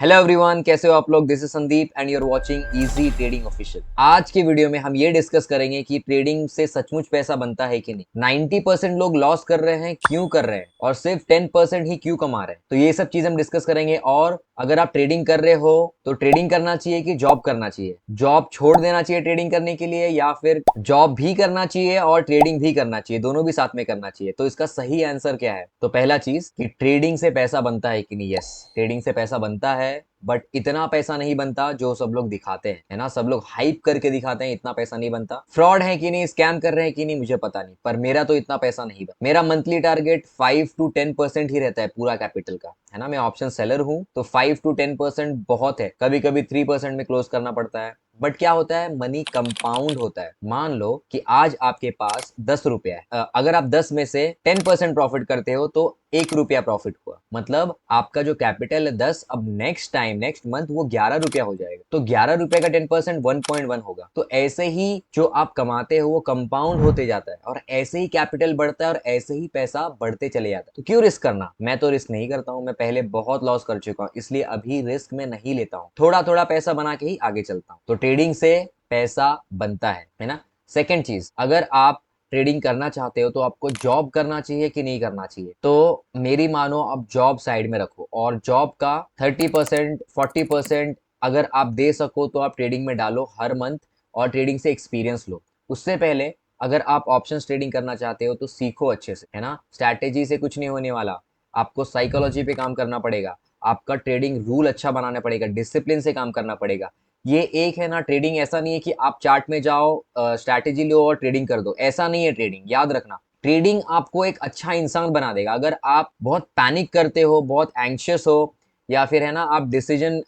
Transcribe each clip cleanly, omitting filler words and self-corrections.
Hello everyone, कैसे हो आप लोग। This is Sandeep and you are watching easy trading official. आज की वीडियो में हम ये डिस्कस करेंगे कि ट्रेडिंग से सचमुच पैसा बनता है कि नहीं। 90% लोग लॉस कर रहे हैं, क्यों कर रहे हैं, और सिर्फ 10% ही क्यों कमा रहे हैं। तो ये सब चीज हम डिस्कस करेंगे। और अगर आप ट्रेडिंग कर रहे हो तो ट्रेडिंग करना चाहिए कि जॉब करना चाहिए, जॉब छोड़ देना चाहिए ट्रेडिंग करने के लिए, या फिर जॉब भी करना चाहिए और ट्रेडिंग भी करना चाहिए, दोनों भी साथ में करना चाहिए। तो इसका सही आंसर क्या है? तो पहला चीज कि ट्रेडिंग से पैसा बनता है कि नहीं। यस, ट्रेडिंग से पैसा बनता है, बट इतना पैसा नहीं बनता जो सब लोग दिखाते हैं, है ना। सब लोग हाइप करके दिखाते हैं, इतना पैसा नहीं बनता। फ्रॉड है कि नहीं, स्कैम कर रहे हैं कि नहीं, मुझे पता नहीं, पर मेरा तो इतना पैसा नहीं बन। मेरा मंथली टारगेट 5 to 10% ही रहता है पूरा कैपिटल का, है ना। मैं ऑप्शन सेलर हूं तो 5 to 10% बहुत है। कभी कभी 3% में क्लोज करना पड़ता है। बट क्या होता है, मनी कंपाउंड होता है। मान लो कि आज आपके पास 10 रुपया है, अगर आप 10 में से 10% प्रॉफिट करते हो तो 1 रुपया प्रॉफिट हुआ। मतलब आपका जो कैपिटल है 10, अब नेक्स्ट मंथ वो 11 रुपया हो जाएगा। तो 11 रुपए का 10% 1.1 होगा। तो ऐसे ही जो आप कमाते हो वो कंपाउंड होते जाता है, और ऐसे ही कैपिटल बढ़ता है, और ऐसे ही पैसा बढ़ते चले जाता है। तो क्यों रिस्क करना। मैं तो रिस्क नहीं करता हूँ, मैं पहले बहुत लॉस कर चुका हूँ, इसलिए अभी रिस्क में नहीं लेता हूँ। थोड़ा थोड़ा पैसा बना के ही आगे चलता हूँ। तो ट्रेडिंग से पैसा बनता है ना। सेकेंड चीज, अगर आप ट्रेडिंग करना चाहते हो तो आपको जॉब करना चाहिए कि नहीं करना चाहिए। तो मेरी मानो, आप जॉब साइड में रखो, और जॉब का 30% 40% अगर आप दे सको तो आप ट्रेडिंग में डालो हर मंथ, और ट्रेडिंग से एक्सपीरियंस लो। उससे पहले अगर आप ऑप्शंस ट्रेडिंग करना चाहते हो तो सीखो अच्छे से, है ना। स्ट्रैटेजी से कुछ नहीं होने वाला, आपको साइकोलॉजी पे काम करना पड़ेगा, आपका ट्रेडिंग रूल अच्छा बनाना पड़ेगा, डिसिप्लिन से काम करना पड़ेगा। ये एक है ना, ट्रेडिंग ऐसा नहीं है कि आप चार्ट में जाओ, स्ट्रैटेजी लो और ट्रेडिंग कर दो, ऐसा नहीं है। ट्रेडिंग याद रखना, ट्रेडिंग आपको एक अच्छा इंसान बना देगा। अगर आप बहुत पैनिक करते हो, बहुत एंग्शियस हो, या फिर है ना आप डिसीजन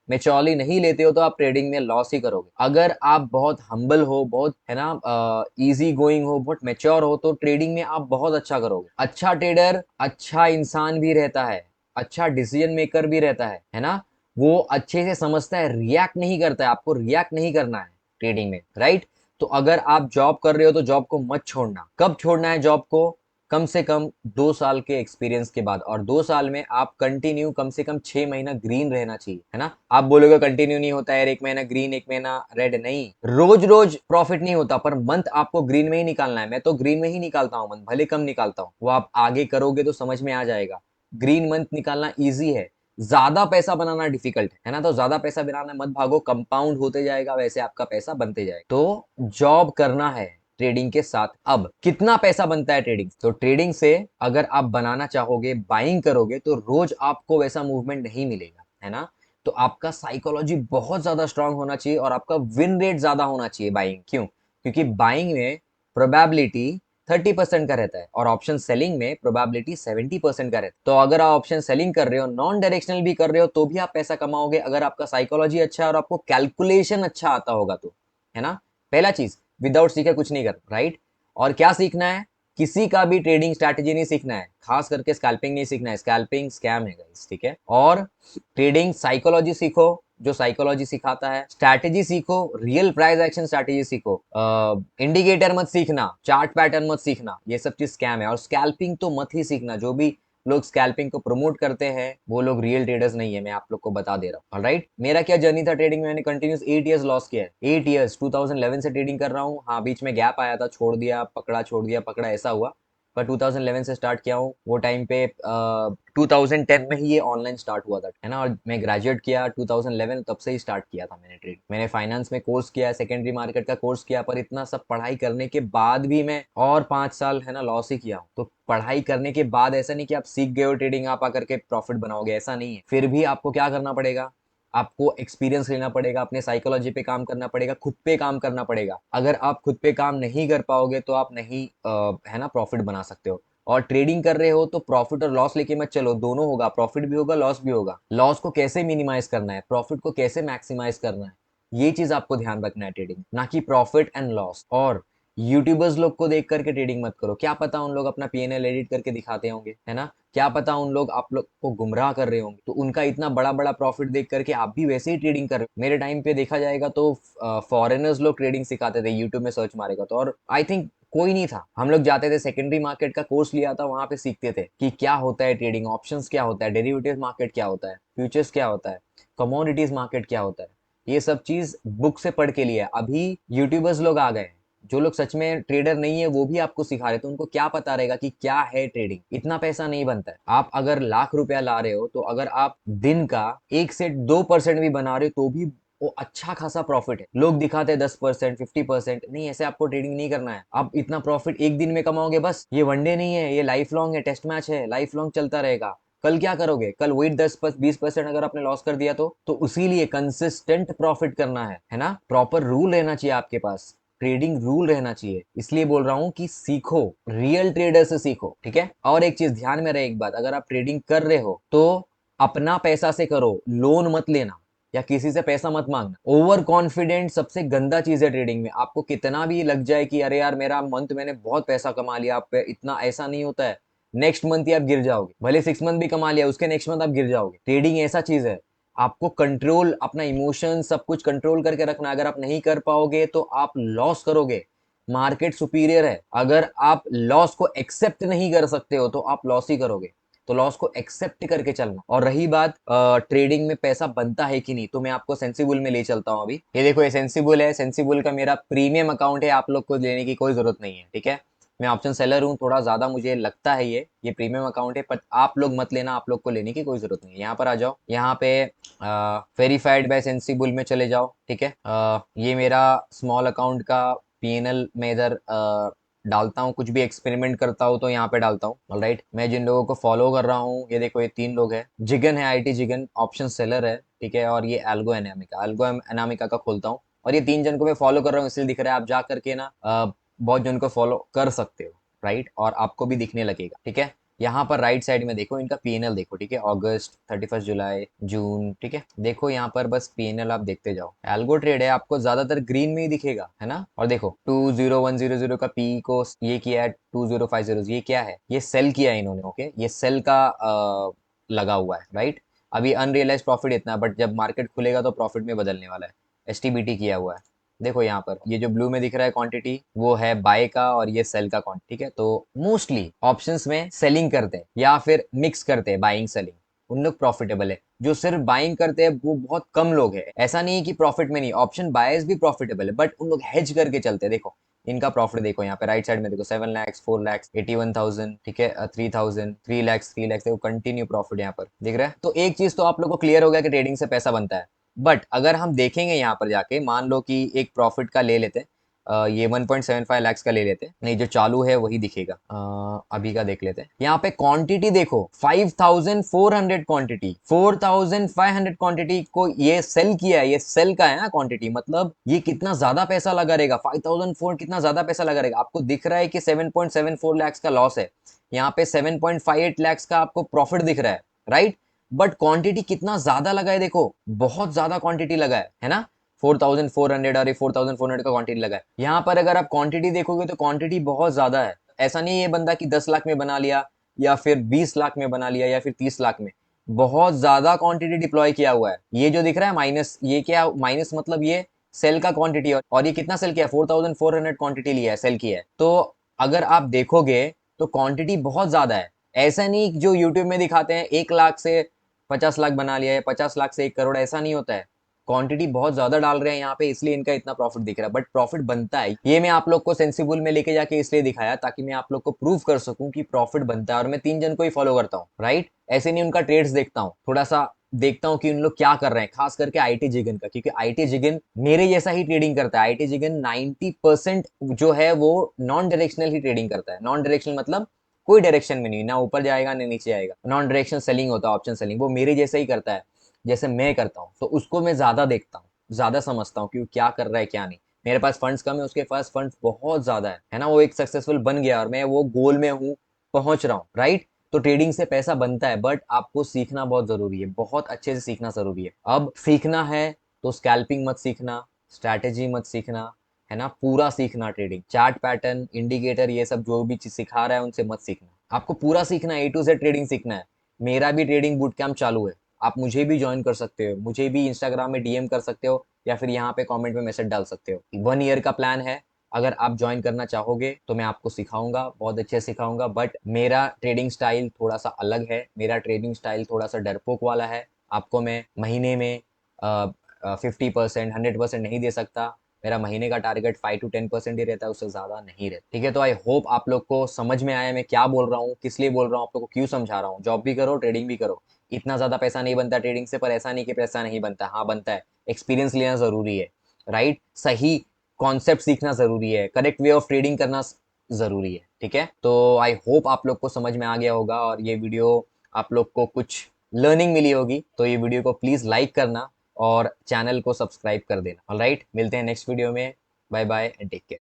मेच्योरली नहीं लेते हो, तो आप ट्रेडिंग में लॉस ही करोगे। अगर आप बहुत हम्बल हो, बहुत है ना इजी गोइंग हो, बहुत मेच्योर हो, तो ट्रेडिंग में आप बहुत अच्छा करोगे। अच्छा ट्रेडर अच्छा इंसान भी रहता है, अच्छा डिसीजन मेकर भी रहता है ना। वो अच्छे से समझता है, रिएक्ट नहीं करता है। आपको रिएक्ट नहीं करना है ट्रेडिंग में, राइट। तो अगर आप जॉब कर रहे हो तो जॉब को मत छोड़ना। कब छोड़ना है जॉब को? कम से कम 2 साल के एक्सपीरियंस के बाद, और 2 साल में आप कंटिन्यू कम से कम 6 महीना ग्रीन रहना चाहिए, है ना। आप बोलोगे कंटिन्यू नहीं होता है, 1 महीना ग्रीन 1 महीना रेड, नहीं। रोज रोज प्रॉफिट नहीं होता, पर मंथ आपको ग्रीन में ही निकालना है। मैं तो ग्रीन में ही निकालता हूँ मंथ, भले कम निकालता हूँ। वो आप आगे करोगे तो समझ में आ जाएगा। ग्रीन मंथ निकालना ईजी है, ज्यादा पैसा बनाना डिफिकल्ट है ना। तो ज्यादा पैसा बनाना मत भागो, कंपाउंड होते जाएगा, वैसे आपका पैसा बनते जाएगा। तो जॉब करना है ट्रेडिंग के साथ। अब कितना पैसा बनता है ट्रेडिंग? तो ट्रेडिंग से अगर आप बनाना चाहोगे, बाइंग करोगे, तो रोज आपको वैसा मूवमेंट नहीं मिलेगा, है ना। तो आपका साइकोलॉजी बहुत ज्यादा स्ट्रांग होना चाहिए, और आपका विन रेट ज्यादा होना चाहिए बाइंग। क्यों? क्योंकि बाइंग में प्रोबेबिलिटी 30% का रहता है, और ऑप्शन सेलिंग में प्रोबेबिलिटी 70% का रहता है। तो अगर आप ऑप्शन सेलिंग कर रहे हो, नॉन डायरेक्शनल भी कर रहे हो, तो भी आप पैसा कमाओगे, अगर आपका साइकोलॉजी अच्छा है और आपको कैलकुलेशन अच्छा आता होगा तो, है ना। पहला चीज, विदाउट सीखे कुछ नहीं कर, राइट। और क्या सीखना है? किसी का भी ट्रेडिंग स्ट्रैटेजी नहीं सीखना है, खास करके स्कैल्पिंग नहीं सीखना है। स्कैल्पिंग स्कैम है गाइस, ठीक है। और ट्रेडिंग साइकोलॉजी सीखो, जो साइकोलॉजी सिखाता है। स्ट्रैटेजी सीखो, रियल प्राइस एक्शन स्ट्रैटेजी सीखो। इंडिकेटर मत सीखना, चार्ट पैटर्न मत सीखना, ये सब चीज स्कैम है। और स्कैल्पिंग तो मत ही सीखना। जो भी लोग स्कैल्पिंग को प्रमोट करते हैं वो लोग रियल ट्रेडर्स नहीं है, मैं आप लोग को बता दे रहा हूँ। ऑलराइट, मेरा क्या जर्नी था ट्रेडिंग में, मैंने कंटिन्यूस 8 इयर्स लॉस किया है। 8 इयर्स, 2011 से ट्रेडिंग कर रहा हूँ। हाँ, बीच में गैप आया था, छोड़ दिया, पकड़ा, छोड़ दिया, पकड़ा, ऐसा हुआ। पर 2011 से स्टार्ट किया हूँ। वो टाइम पे 2010 में ही ये ऑनलाइन स्टार्ट हुआ था, है ना। और मैं ग्रेजुएट किया 2011, तब से ही स्टार्ट किया था मैंने ट्रेड। मैंने फाइनेंस में कोर्स किया, सेकेंडरी मार्केट का कोर्स किया, पर इतना सब पढ़ाई करने के बाद भी मैं और 5 साल है ना लॉस ही किया हूँ। तो पढ़ाई करने के बाद ऐसा नहीं कि आप सीख गए हो ट्रेडिंग, आप आकर के प्रॉफिट बनाओगे, ऐसा नहीं है। फिर भी आपको क्या करना पड़ेगा? आपको एक्सपीरियंस लेना पड़ेगा, अपने साइकोलॉजी पे काम करना पड़ेगा, खुद पे काम करना पड़ेगा। अगर आप खुद पे काम नहीं कर पाओगे तो आप नहीं है ना प्रॉफिट बना सकते हो। और ट्रेडिंग कर रहे हो तो प्रॉफिट और लॉस लेके मत चलो, दोनों होगा, प्रॉफिट भी होगा, लॉस भी होगा। लॉस को कैसे मिनिमाइज करना है, प्रॉफिट को कैसे मैक्सिमाइज करना है, ये चीज आपको ध्यान रखना है ट्रेडिंग, ना कि प्रॉफिट एंड लॉस। और यूट्यूबर्स लोग को देख करके ट्रेडिंग मत करो, क्या पता उन लोग अपना पीएनएल एडिट करके दिखाते होंगे, है ना। क्या पता उन लोग आप लोग को गुमराह कर रहे होंगे, तो उनका इतना बड़ा बड़ा प्रॉफिट देख करके आप भी वैसे ही ट्रेडिंग कर रहे हो। मेरे टाइम पे देखा जाएगा तो फॉरेनर्स लोग ट्रेडिंग सिखाते थे, यूट्यूब में सर्च मारेगा तो। और आई थिंक कोई नहीं था, हम लोग जाते थे, सेकेंडरी मार्केट का कोर्स लिया था, वहां पे सीखते थे कि क्या होता है ट्रेडिंग, ऑप्शंस क्या होता है, डेरिवेटिव मार्केट क्या होता है, फ्यूचर्स क्या होता है, कमोडिटीज मार्केट क्या होता है, ये सब चीज बुक से पढ़ के लिया है। अभी यूट्यूबर्स लोग आ गए हैं, जो लोग सच में ट्रेडर नहीं है वो भी आपको सिखा रहे, तो उनको क्या पता रहेगा कि क्या है ट्रेडिंग। इतना पैसा नहीं बनता है। आप अगर लाख रुपया ला रहे हो तो अगर आप दिन का 1 से 2% भी बना रहे हो तो भी वो अच्छा खासा प्रॉफिट है। लोग दिखाते हैं 10%, 50%, नहीं, ऐसे आपको ट्रेडिंग नहीं करना है। आप इतना प्रॉफिट एक दिन में कमाओगे बस। ये वनडे नहीं है, ये लाइफ लॉन्ग है, टेस्ट मैच है, लाइफ लॉन्ग चलता रहेगा। कल क्या करोगे? कल वही 10-20% अगर आपने लॉस कर दिया तो उसी लिए कंसिस्टेंट प्रॉफिट करना है ना। प्रॉपर रूल रहना चाहिए आपके पास, ट्रेडिंग रूल रहना चाहिए। इसलिए बोल रहा हूं कि सीखो, रियल ट्रेडर से सीखो, ठीक है। और एक चीज ध्यान में रहे, एक बात, अगर आप ट्रेडिंग कर रहे हो तो अपना पैसा से करो, लोन मत लेना या किसी से पैसा मत मांगना। ओवर कॉन्फिडेंट सबसे गंदा चीज है ट्रेडिंग में। आपको कितना भी लग जाए कि अरे यार मेरा मंथ मैंने बहुत पैसा कमा लिया, आप पे इतना, ऐसा नहीं होता है। नेक्स्ट मंथ ही आप गिर जाओगे। भले 6 मंथ भी कमा लिया, उसके नेक्स्ट मंथ आप गिर जाओगे। ट्रेडिंग ऐसा चीज है, आपको कंट्रोल, अपना इमोशन सब कुछ कंट्रोल करके रखना। अगर आप नहीं कर पाओगे तो आप लॉस करोगे। मार्केट सुपीरियर है, अगर आप लॉस को एक्सेप्ट नहीं कर सकते हो तो आप लॉस ही करोगे। तो लॉस को एक्सेप्ट करके चलना। और रही बात ट्रेडिंग में पैसा बनता है कि नहीं, तो मैं आपको सेंसिबल में ले चलता हूँ अभी। ये देखो, ये सेंसिबल है, सेंसिबल का मेरा प्रीमियम अकाउंट है, आप लोग को लेने की कोई जरूरत नहीं है, ठीक है। मैं ऑप्शन सेलर हूँ, थोड़ा ज्यादा मुझे लगता है ये प्रीमियम अकाउंट है, पर आप लोग मत लेना, आप लोग को लेने की कोई जरूरत नहीं है। यहाँ पर आ जाओ, यहाँ पे वेरीफाइड बाय सेंसिबल में चले जाओ, ठीक है। ये मेरा स्मॉल अकाउंट का पीएनएल में इधर डालता हूँ, कुछ भी एक्सपेरिमेंट करता हूँ तो यहाँ पे डालता हूँ। ऑलराइट, मैं जिन लोगों को फॉलो कर रहा हूँ, ये देखो, ये 3 लोग हैं। जिगन है, आईटी जिगन, ऑप्शन सेलर है, ठीक है। और ये एल्गो एनामिका का खोलता हूँ। और ये 3 जन को मैं फॉलो कर रहा हूँ, इसलिए दिख रहा है। आप जा करके ना बहुत जन को फॉलो कर सकते हो, राइट, और आपको भी दिखने लगेगा, ठीक है। यहाँ पर राइट साइड में देखो, इनका पीएनएल देखो, ठीक है। अगस्त, 31 जुलाई, जून, ठीक है। देखो यहाँ पर बस पीएनएल आप देखते जाओ। एल्गो ट्रेड है, आपको ज्यादातर ग्रीन में ही दिखेगा, है ना। और देखो 20100 का पी को ये किया है, 2050, ये क्या है? ये सेल किया है इन्होंने, ओके। ये सेल का लगा हुआ है, राइट। अभी अनरियलाइज प्रॉफिट इतना है, बट जब मार्केट खुलेगा तो प्रॉफिट में बदलने वाला है। एसटीबीटी किया हुआ है। देखो यहाँ पर ये जो ब्लू में दिख रहा है क्वांटिटी, वो है बाय का, और ये सेल का क्वांटिटी, ठीक है। तो मोस्टली ऑप्शंस में सेलिंग करते हैं या फिर मिक्स करते हैं, बाइंग सेलिंग, उन लोग प्रॉफिटेबल है। जो सिर्फ बाइंग करते हैं वो बहुत कम लोग हैं। ऐसा नहीं है कि प्रॉफिट में नहीं, ऑप्शन बायर्स भी प्रॉफिटेबल है, बट उन लोग हेज करके चलते हैं। देखो इनका प्रॉफिट देखो, यहाँ पे राइट साइड में देखो, 7 lakhs, 4 lakhs, 81,000, ठीक है, 3,000, 3 lakhs, 3 lakhs, देखो कंटिन्यू प्रॉफिट यहाँ पर दिख रहा है। तो एक चीज तो आप लोग को क्लियर हो गया कि ट्रेडिंग से पैसा बनता है। बट अगर हम देखेंगे यहाँ पर जाके, मान लो कि एक प्रॉफिट का ले लेते हैं, ये 1.75 lakhs का ले लेते हैं, नहीं जो चालू है वही दिखेगा। अभी का देख लेते हैं। यहाँ पे क्वांटिटी देखो, 5,400 क्वांटिटी, 4,500 क्वांटिटी को ये सेल किया है। ये सेल का है ना क्वांटिटी, मतलब ये कितना ज्यादा पैसा लगा रहेगा। 5,004 कितना ज्यादा पैसा लगा रहेगा। आपको दिख रहा है कि 7.74 lakhs का लॉस है, यहाँ पे 7.58 lakhs का आपको प्रॉफिट दिख रहा है, राइट। बट क्वांटिटी कितना ज्यादा लगा है, देखो बहुत ज्यादा क्वांटिटी लगा है ना। 4,400 और 4,400 का क्वांटिटी लगा है। यहाँ पर अगर आप क्वांटिटी देखोगे तो क्वांटिटी बहुत ज्यादा है। ऐसा नहीं है ये बंदा कि 10 लाख में बना लिया, या फिर 20 लाख में बना लिया, या फिर 30 लाख में। बहुत ज्यादा क्वांटिटी डिप्लॉय किया हुआ है। ये जो दिख रहा है माइनस, ये क्या माइनस, मतलब ये सेल का क्वांटिटी। और ये कितना सेल किया? 4,400 क्वांटिटी लिया है, सेल किया है। तो अगर आप देखोगे तो क्वांटिटी बहुत ज्यादा है। ऐसा नहीं जो यूट्यूब में दिखाते हैं 1 लाख से 50 लाख बना लिया है, 50 लाख से 1 करोड़, ऐसा नहीं होता है। क्वांटिटी बहुत ज्यादा डाल रहे हैं यहाँ पे, इसलिए इनका इतना प्रॉफिट दिख रहा है, बट प्रॉफिट बनता है। ये मैं आप लोग को सेंसिबल में लेके जाके इसलिए दिखाया ताकि मैं आप लोग को प्रूव कर सकूं कि प्रॉफिट बनता है। और मैं 3 जन को ही फॉलो करता हूँ, राइट। ऐसे नहीं, उनका ट्रेड्स देखता हूँ, थोड़ा सा देखता हूँ कि उन लोग क्या कर रहे हैं, खास करके आईटी जिगन का, क्योंकि आईटी जिगन मेरे जैसा ही ट्रेडिंग करता है। आईटी जिगन 90% जो है वो नॉन डायरेक्शनल ही ट्रेडिंग करता है। नॉन डायरेक्शनल मतलब कोई डायरेक्शन में नहीं, ना ऊपर जाएगा ना नीचे आएगा। नॉन डायरेक्शन सेलिंग होता है, ऑप्शन सेलिंग, वो मेरे जैसा ही करता है जैसे मैं करता हूँ। तो उसको मैं ज्यादा देखता हूँ, ज्यादा समझता हूँ कि क्या कर रहा है क्या नहीं। मेरे पास फंड्स कम है, उसके पास फंड्स बहुत ज्यादा है ना। वो एक सक्सेसफुल बन गया और मैं वो गोल में हूँ, पहुंच रहा हूँ, राइट। तो ट्रेडिंग से पैसा बनता है, बट आपको सीखना बहुत जरूरी है, बहुत अच्छे से सीखना जरूरी है। अब सीखना है तो स्कैल्पिंग मत सीखना, स्ट्रैटेजी मत सीखना, है ना। पूरा सीखना, ट्रेडिंग चार्ट पैटर्न इंडिकेटर ये सब जो भी चीज सिखा रहा है उनसे मत सीखना। आपको पूरा सीखना है, A to Z ट्रेडिंग सीखना है। मेरा भी ट्रेडिंग बूट कैंप चालू है, आप मुझे भी ज्वाइन कर सकते हो, मुझे भी इंस्टाग्राम में डीएम कर सकते हो, या फिर यहाँ पे कमेंट में मैसेज डाल सकते हो। 1 ईयर का प्लान है। अगर आप ज्वाइन करना चाहोगे तो मैं आपको सिखाऊंगा, बहुत अच्छे सिखाऊंगा। बट मेरा ट्रेडिंग स्टाइल थोड़ा सा अलग है, मेरा ट्रेडिंग स्टाइल थोड़ा सा डरपोक वाला है। आपको मैं महीने में 50%, 100% नहीं दे सकता। मेरा महीने का टारगेट 5 to 10% ही रहता है, उससे ज़्यादा नहीं रहता। ठीक है, तो आई होप आप लोग को समझ में आया मैं क्या बोल रहा हूँ, किस लिए बोल रहा हूँ, आप लोग को क्यों समझा रहा हूँ। जॉब भी करो, ट्रेडिंग भी करो। इतना ज़्यादा पैसा नहीं बनता ट्रेडिंग से, पर ऐसा नहीं कि पैसा नहीं बनता, हाँ बनता है। एक्सपीरियंस लेना ज़रूरी है, राइट। सही कॉन्सेप्ट सीखना ज़रूरी है, करेक्ट वे ऑफ ट्रेडिंग करना ज़रूरी है। ठीक है, तो आई होप आप लोग को समझ में आ गया होगा और ये वीडियो आप लोग को कुछ लर्निंग मिली होगी। तो ये वीडियो को प्लीज़ लाइक करना और चैनल को सब्सक्राइब कर देना। ऑलराइट, मिलते हैं नेक्स्ट वीडियो में। Bye bye and take care.